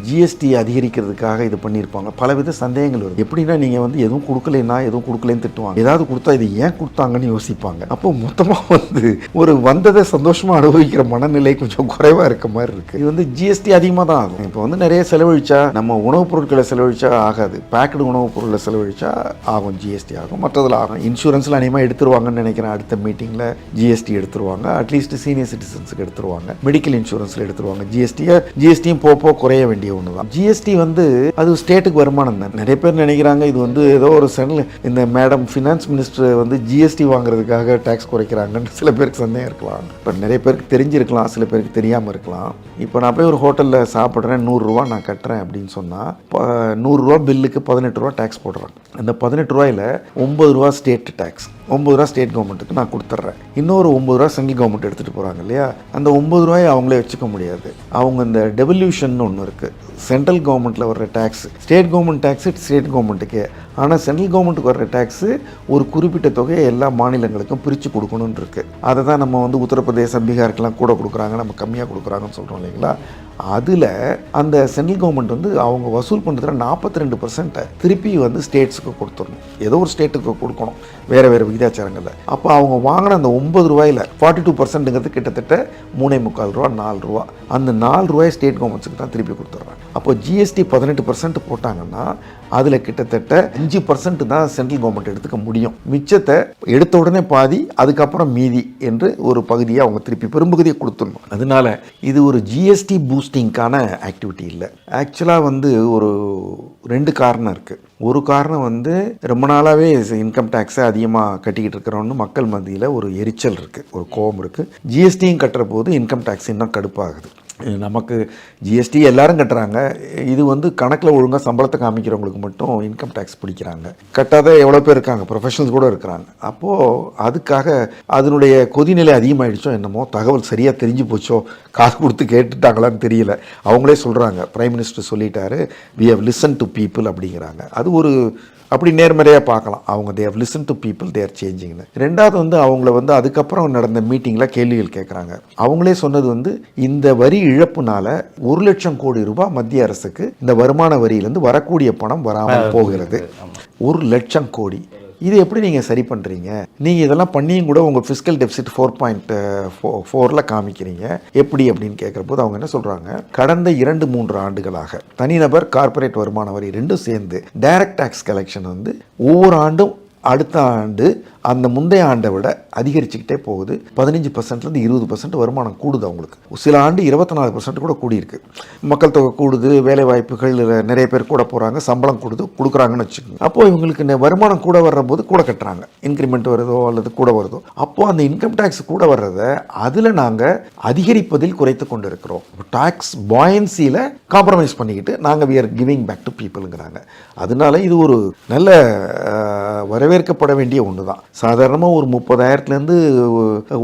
GST அதிகரிக்கிறதுக்காக இது பண்ணியிருப்பாங்க. பலவித சந்தேகங்கள் வருது. எப்படின்னா நீங்கள் வந்து எதுவும் கொடுக்கலைன்னா எதுவும் கொடுக்கலன்னு திட்டுவாங்க, ஏதாவது கொடுத்தா இது ஏன் கொடுத்தாங்கன்னு யோசிப்பாங்க. அப்போ மொத்தமாக வந்து ஒரு வந்ததை சந்தோஷமாக அனுபவிக்கிற மனநிலை கொஞ்சம் குறைவாக இருக்க மாதிரி இருக்குது. இது வந்து ஜிஎஸ்டி அதிகமாக தான் ஆகும். இப்போ வந்து நிறைய செலவழிச்சா, நம்ம உணவுப் பொருட்களை செலவழிச்சா ஆகாது, பேக்கடு உணவுப் பொருட்களை செலவழிச்சா ஆகும், ஜிஎஸ்டி ஆகும். மற்றதில் ஆகும். இன்சூரன்ஸில் அநேகமாக எடுத்துருவாங்கன்னு நினைக்கிறேன். அடுத்த மீட்டிங்கில் ஜிஎஸ்டி எடுத்துருவாங்க. அட்லீஸ்ட் சீனியர் சிட்டிசன்ஸுக்கு எடுத்துருவாங்க. மெடிக்கல் இன்சூரன்ஸில் எடுத்துருவாங்க. ஜிஎஸ்டியும் போக குறைய வேண்டிய ஒன்று தான். ஜிஎஸ்டி வந்து அது ஸ்டேட்டுக்கு வருமானம் தான். நிறைய பேர் நினைக்கிறாங்க இது வந்து ஏதோ ஒரு இந்த மேடம் ஃபினான்ஸ் மினிஸ்டர் வந்து ஜிஎஸ்டி வாங்குறதுக்காக டேக்ஸ் குறைக்கிறாங்கன்னு சில பேருக்கு சந்தேகம் இருக்கலாம். இப்போ நிறைய பேருக்கு தெரிஞ்சிருக்கலாம், சில பேருக்கு தெரியாமல் இருக்கலாம். இப்போ நான் போய் ஒரு ஹோட்டலில் சாப்பிட்றேன், 100 ரூபா நான் கட்டுறேன் அப்படின்னு சொன்னால் 100 ரூபா பில்லுக்கு 18 ரூபா டேக்ஸ் போடுறாங்க. அந்த 18 ரூபாயில் 9 ரூபா ஸ்டேட் டேக்ஸ், 9 ரூபா ஸ்டேட் கவர்மெண்ட்டுக்கு நான் கொடுத்துட்றேன். இன்னொரு 9 ரூபா சென்ட்ரல் கவர்மெண்ட் எடுத்துகிட்டு போகிறாங்க இல்லையா? அந்த 9 ரூபாயை அவங்களே வச்சுக்க முடியாது. அவங்க இந்த டெவல்யூஷன் ஒன்று இருக்குது. சென்ட்ரல் கவர்மெண்ட்டில் வர்ற tax, state government tax state கவர்மெண்ட்டுக்கு, ஆனால் சென்ட்ரல் கவர்மெண்ட்டுக்கு வர்ற டேக்ஸு ஒரு குறிப்பிட்ட தொகையை எல்லா மாநிலங்களுக்கும் பிரித்து கொடுக்கணுன்னு இருக்குது. அதை தான் நம்ம வந்து உத்தரப்பிரதேசம், பீகாருக்கெல்லாம் கூட கொடுக்குறாங்க, நம்ம கம்மியாக கொடுக்குறாங்கன்னு சொல்கிறோம் இல்லைங்களா? அதில் அந்த சென்ட்ரல் கவர்மெண்ட் வந்து அவங்க வசூல் பண்ணுறதுல 42% திருப்பி வந்து ஸ்டேட்ஸுக்கு கொடுத்துடணும். ஏதோ ஒரு ஸ்டேட்டுக்கு கொடுக்கணும் வேறு விகிதாச்சாரங்களில். அப்போ அவங்க வாங்கின அந்த 9 ரூபாயில் 42%ங்கிறது கிட்டத்தட்ட 3.25 ரூபா, 4 ரூபா. அந்த 4 ரூபாய் ஸ்டேட் கவர்மெண்ட்ஸுக்கு தான் திருப்பி கொடுத்துட்றாங்க. அப்போ ஜிஎஸ்டி 18% போட்டாங்கன்னா அதில் கிட்டத்தட்ட 5% தான் சென்ட்ரல் கவர்மெண்ட் எடுத்துக்க முடியும். மிச்சத்தை எடுத்த உடனே பாதி, அதுக்கப்புறம் மீதி என்று ஒரு பகுதியை அவங்க திருப்பி பெரும்பகுதியை கொடுத்துடணும். அதனால இது ஒரு ஜிஎஸ்டி பூஸ்டிங்கான ஆக்டிவிட்டி இல்லை. ஆக்சுவலாக வந்து ஒரு 2 காரணம் இருக்குது. ஒரு காரணம் வந்து ரொம்ப நாளாகவே இன்கம் டேக்ஸை அதிகமாக கட்டிக்கிட்டு இருக்கிறோன்னு மக்கள் மத்தியில் ஒரு எரிச்சல் இருக்குது, ஒரு கோபம் இருக்குது. ஜிஎஸ்டியும் கட்டுற போது இன்கம் டேக்ஸ் இன்னும் கடுப்பாகுது. நமக்கு ஜிஎஸ்டி எல்லாரும் கட்டுறாங்க, இது வந்து கணக்கில் ஒழுங்காக சம்பளத்தை காமிக்கிறவங்களுக்கு மட்டும் இன்கம் டேக்ஸ் பிடிக்கிறாங்க. கட்டாத எவ்வளோ பேர் இருக்காங்க, ப்ரொஃபஷனல்ஸ் கூட இருக்கிறாங்க. அப்போது அதுக்காக அதனுடைய கொதிநிலை அதிகமாகிடுச்சோ என்னமோ, தகவல் சரியாக தெரிஞ்சு போச்சோ, காசு கொடுத்து கேட்டுட்டாங்களான்னு தெரியல. அவங்களே சொல்கிறாங்க, பிரைம் மினிஸ்டர் சொல்லிட்டாரு, we have listen to people அப்படிங்கிறாங்க. அது ஒரு அப்படி நேர்மறையாக பார்க்கலாம். அவங்க they have listen to people, they are சேஞ்சிங்னு. ரெண்டாவது வந்து அவங்கள வந்து அதுக்கப்புறம் நடந்த மீட்டிங்கில் கேள்விகள் கேட்குறாங்க. அவங்களே சொன்னது வந்து இந்த வரி இழப்புனால 1 லட்சம் கோடி ரூபாய் மத்திய அரசுக்கு இந்த வருமான வரியிலேருந்து வரக்கூடிய பணம் வராமல் போகிறது. 1 லட்சம் கோடி. இது எப்படி நீங்கள் சரி பண்ணுறீங்க? நீங்கள் இதெல்லாம் பண்ணியும் கூட உங்கள் ஃபிஸ்கல் டெபிசிட் 4.4ல் காமிக்கிறீங்க, எப்படி அப்படின்னு கேட்குற போது அவங்க என்ன சொல்கிறாங்க, கடந்த 2-3 ஆண்டுகளாக தனிநபர் கார்ப்பரேட் வருமான வரி ரெண்டும் சேர்ந்து டைரக்ட் டேக்ஸ் கலெக்ஷன் வந்து ஒவ்வொரு ஆண்டும் அடுத்த ஆண்டு அந்த முந்தைய ஆண்டை விட அதிகரிச்சுக்கிட்டே போகுது. 15%லேருந்து 20% வருமானம் கூடுது அவங்களுக்கு. சில ஆண்டு 24% கூட கூடியிருக்கு. மக்கள் தொகை கூடுது, வேலை வாய்ப்புகள் நிறைய பேர் கூட போகிறாங்க, சம்பளம் கொடுக்குறாங்கன்னு வச்சுக்கோங்க. அப்போது இவங்களுக்கு வருமானம் கூட வர்ற போது கூட கட்டுறாங்க, இன்க்ரிமெண்ட் வருதோ அல்லது கூட வருதோ. அப்போது அந்த இன்கம் டேக்ஸ் கூட வர்றதை அதில் நாங்கள் அதிகரிப்பதில் குறைத்து கொண்டு இருக்கிறோம். டாக்ஸ் பாயன்சியில் காம்ப்ரமைஸ் பண்ணிக்கிட்டு நாங்கள் we are giving back to பீப்புளுங்கிறாங்க. அதனால இது ஒரு நல்ல வரவேற்கப்பட வேண்டிய ஒன்று தான். சாதாரணமாக ஒரு 30,000லேருந்து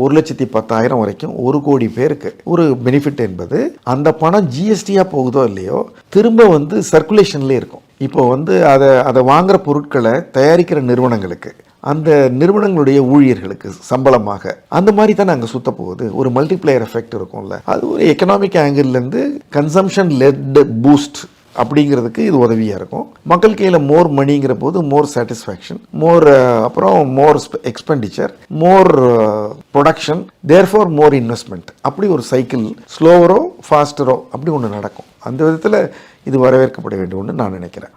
1,10,000 வரைக்கும் 1 கோடி பேருக்கு ஒரு பெனிஃபிட் என்பது, அந்த பணம் ஜிஎஸ்டியாக போகுதோ இல்லையோ திரும்ப வந்து சர்க்குலேஷன்லேயே இருக்கும். இப்போ வந்து அதை வாங்குகிற பொருட்களை தயாரிக்கிற நிறுவனங்களுக்கு, அந்த நிறுவனங்களுடைய ஊழியர்களுக்கு சம்பளமாக அந்த மாதிரி தான் அங்கே சுத்த போகுது. ஒரு மல்டிப்ளையர் எஃபெக்ட் இருக்கும்ல, அது ஒரு எக்கனாமிக் ஆங்கிள்லேருந்து கன்சம்ஷன் லெட் பூஸ்ட் அப்படிங்கிறதுக்கு இது உதவியாக இருக்கும். மக்கள் கையில் மோர் மணிங்கிற போது மோர் சாட்டிஸ்ஃபேக்ஷன், அப்புறம் மோர் எக்ஸ்பெண்டிச்சர், மோர் ப்ரொடக்ஷன், தேர்ஃபார் மோர் இன்வெஸ்ட்மெண்ட். அப்படி ஒரு சைக்கிள் ஸ்லோவரோ ஃபாஸ்டரோ அப்படி ஒன்று நடக்கும். அந்த விதத்தில் இது வரவேற்கப்பட வேண்டும் ஒன்று நான் நினைக்கிறேன்.